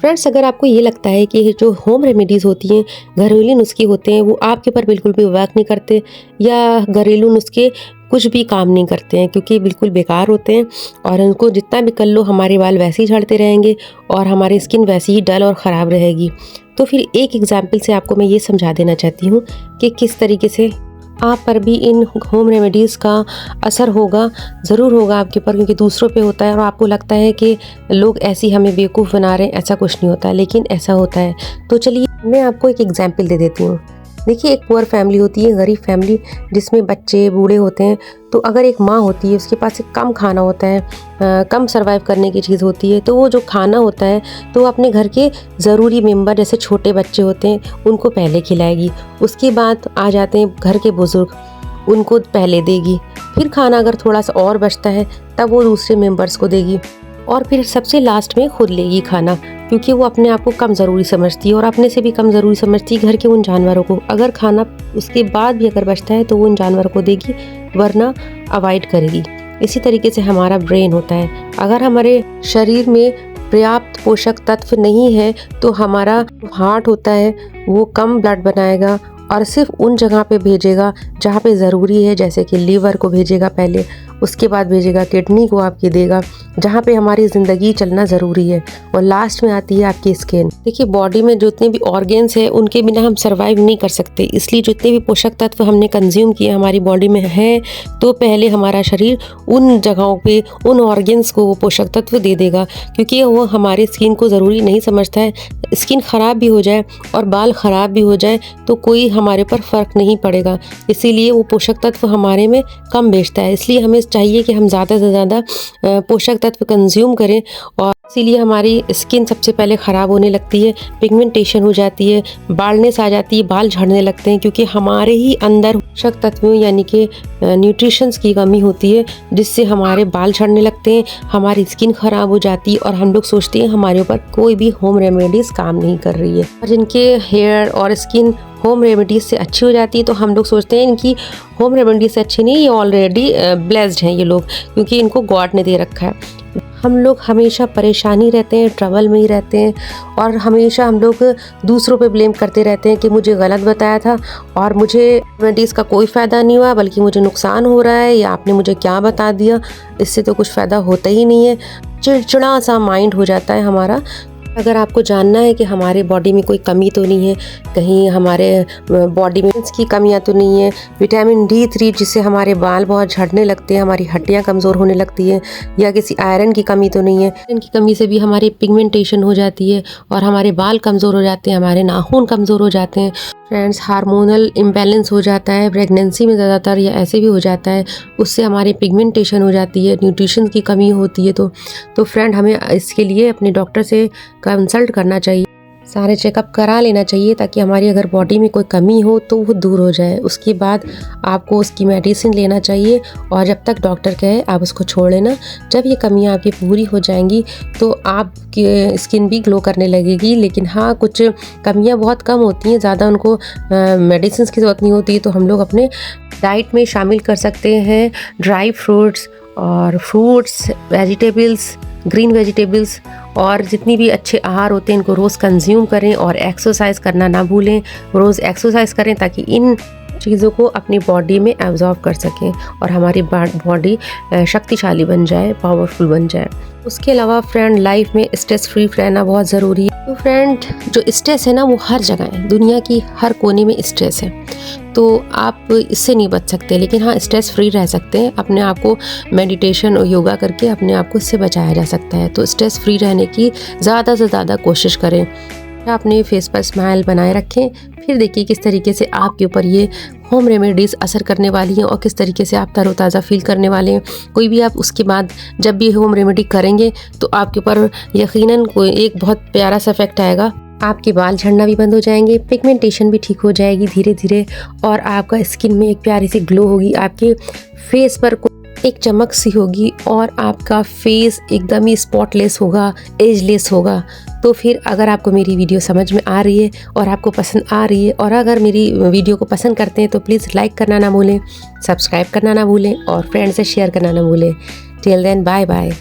Friends, अगर आपको ये लगता है कि जो होम रेमेडीज़ होती हैं, घरेलू नुस्खे होते हैं, वो आपके ऊपर बिल्कुल भी वर्क नहीं करते या घरेलू नुस्खे कुछ भी काम नहीं करते हैं क्योंकि बिल्कुल बेकार होते हैं और उनको जितना भी कर लो हमारे बाल वैसे ही झड़ते रहेंगे और हमारी स्किन वैसे ही डल और ख़राब रहेगी। तो फिर एक एग्जाम्पल से आपको मैं ये समझा देना चाहती हूँ कि किस तरीके से आप पर भी इन होम रेमेडीज़ का असर होगा, ज़रूर होगा आपके ऊपर, क्योंकि दूसरों पे होता है और आपको लगता है कि लोग ऐसे ही हमें बेवकूफ़ बना रहे हैं। ऐसा कुछ नहीं होता है, लेकिन ऐसा होता है। तो चलिए मैं आपको एक एग्जांपल दे देती हूँ। देखिए, एक पुअर फैमिली होती है, गरीब फैमिली, जिसमें बच्चे बूढ़े होते हैं। तो अगर एक माँ होती है, उसके पास एक कम खाना होता है, कम सर्वाइव करने की चीज़ होती है, तो वो जो खाना होता है तो वो अपने घर के ज़रूरी मेंबर जैसे छोटे बच्चे होते हैं उनको पहले खिलाएगी। उसके बाद आ जाते हैं घर के बुज़ुर्ग, उनको पहले देगी। फिर खाना अगर थोड़ा सा और बचता है तब वो दूसरे मेंबर्स को देगी और फिर सबसे लास्ट में खुद लेगी खाना, क्योंकि वो अपने आप को कम ज़रूरी समझती है और अपने से भी कम ज़रूरी समझती है घर के उन जानवरों को। अगर खाना उसके बाद भी अगर बचता है तो वो उन जानवरों को देगी, वरना अवॉइड करेगी। इसी तरीके से हमारा ब्रेन होता है। अगर हमारे शरीर में पर्याप्त पोषक तत्व नहीं है तो हमारा हार्ट होता है वो कम ब्लड बनाएगा और सिर्फ उन जगह पे भेजेगा जहाँ पे ज़रूरी है, जैसे कि लीवर को भेजेगा पहले, उसके बाद भेजेगा किडनी को आपकी देगा, जहाँ पे हमारी ज़िंदगी चलना ज़रूरी है, और लास्ट में आती है आपकी स्किन। देखिए, बॉडी में जितने भी ऑर्गेन्स हैं उनके बिना हम सर्वाइव नहीं कर सकते, इसलिए जितने भी पोषक तत्व हमने कंज्यूम किए हमारी बॉडी में है तो पहले हमारा शरीर उन जगहों पे उन ऑर्गेन्स को वो पोषक तत्व दे देगा, क्योंकि वो हमारे स्किन को ज़रूरी नहीं समझता है। स्किन ख़राब भी हो जाए और बाल ख़राब भी हो जाए तो कोई हमारे पर फ़र्क नहीं पड़ेगा, इसीलिए वो पोषक तत्व हमारे में कम बेचता है। इसलिए हमें चाहिए कि हम ज़्यादा से ज़्यादा पोषक तत्व कंज्यूम करें, और इसीलिए हमारी स्किन सबसे पहले ख़राब होने लगती है, पिगमेंटेशन हो जाती है, बालनेस आ जाती है, बाल झड़ने लगते हैं, क्योंकि हमारे ही अंदर पोषक तत्वों यानी कि न्यूट्रिशंस की कमी होती है, जिससे हमारे बाल झड़ने लगते हैं, हमारी स्किन ख़राब हो जाती है और हम लोग सोचते हैं हमारे ऊपर कोई भी होम रेमेडीज़ काम नहीं कर रही है। और जिनके हेयर और स्किन होम रेमेडीज़ से अच्छी हो जाती है तो हम लोग सोचते हैं इनकी होम रेमेडीज़ से अच्छी नहीं, ये ऑलरेडी ब्लेस्ड हैं ये लोग, क्योंकि इनको गॉड ने दे रखा है। हम लोग हमेशा परेशानी रहते हैं, ट्रबल में ही रहते हैं और हमेशा हम लोग दूसरों पे ब्लेम करते रहते हैं कि मुझे गलत बताया था और मुझे रेमेडीज़ का कोई फ़ायदा नहीं हुआ, बल्कि मुझे नुकसान हो रहा है, या आपने मुझे क्या बता दिया, इससे तो कुछ फ़ायदा होता ही नहीं है। चिड़चिड़ा सा माइंड हो जाता है हमारा। अगर आपको जानना है कि हमारे बॉडी में कोई कमी तो नहीं है, कहीं हमारे बॉडी में की कमियां तो नहीं है, विटामिन D3 जिससे हमारे बाल बहुत झड़ने लगते हैं, हमारी हड्डियां कमज़ोर होने लगती हैं, या किसी आयरन की कमी तो नहीं है। आयरन की कमी से भी हमारी पिगमेंटेशन हो जाती है और हमारे बाल कमज़ोर हो जाते हैं, हमारे नाखून कमज़ोर हो जाते हैं। फ्रेंड्स, हार्मोनल इम्बैलेंस हो जाता है प्रेगनेंसी में ज़्यादातर, या ऐसे भी हो जाता है, उससे हमारी पिगमेंटेशन हो जाती है, न्यूट्रिशन की कमी होती है। तो फ्रेंड, हमें इसके लिए अपने डॉक्टर से कंसल्ट करना चाहिए, सारे चेकअप करा लेना चाहिए, ताकि हमारी अगर बॉडी में कोई कमी हो तो वो दूर हो जाए। उसके बाद आपको उसकी मेडिसिन लेना चाहिए और जब तक डॉक्टर कहे आप उसको छोड़ लेना। जब ये कमियां आपकी पूरी हो जाएंगी तो आपकी स्किन भी ग्लो करने लगेगी। लेकिन हाँ, कुछ कमियां बहुत कम होती हैं, ज़्यादा उनको मेडिसिन की ज़रूरत नहीं होती, तो हम लोग अपने डाइट में शामिल कर सकते हैं ड्राई फ्रूट्स और फ्रूट्स, वेजिटेबल्स, ग्रीन वेजिटेबल्स, और जितनी भी अच्छे आहार होते हैं इनको रोज़ कंज्यूम करें और एक्सरसाइज करना ना भूलें। रोज़ एक्सरसाइज करें ताकि इन चीज़ों को अपनी बॉडी में एब्जॉर्ब कर सकें और हमारी बॉडी शक्तिशाली बन जाए, पावरफुल बन जाए। उसके अलावा फ्रेंड, लाइफ में स्ट्रेस फ्री रहना बहुत ज़रूरी है। तो फ्रेंड, जो स्ट्रेस है ना वो हर जगह है, दुनिया की हर कोने में स्ट्रेस है, तो आप इससे नहीं बच सकते, लेकिन हाँ स्ट्रेस फ्री रह सकते हैं। अपने आप को मेडिटेशन और योगा करके अपने आप को इससे बचाया जा सकता है। तो स्ट्रेस फ्री रहने की ज़्यादा से ज़्यादा कोशिश करें, अपने फेस पर स्माइल बनाए रखें। फिर देखिए किस तरीके से आपके ऊपर ये होम रेमेडीज़ असर करने वाली हैं और किस तरीके से आप तरोताज़ा फील करने वाले हैं। कोई भी आप उसके बाद जब भी होम रेमेडी करेंगे तो आपके ऊपर यकीनन कोई एक बहुत प्यारा सा इफेक्ट आएगा। आपके बाल झड़ना भी बंद हो जाएंगे, पिगमेंटेशन भी ठीक हो जाएगी धीरे धीरे, और आपका स्किन में एक प्यारी सी ग्लो होगी, आपके फेस पर एक चमक सी होगी और आपका फेस एकदम ही स्पॉटलेस होगा, एजलेस होगा। तो फिर अगर आपको मेरी वीडियो समझ में आ रही है और आपको पसंद आ रही है, और अगर मेरी वीडियो को पसंद करते हैं तो प्लीज़ लाइक करना ना भूलें, सब्सक्राइब करना ना भूलें और फ्रेंड से शेयर करना ना भूलें। Till then, bye bye.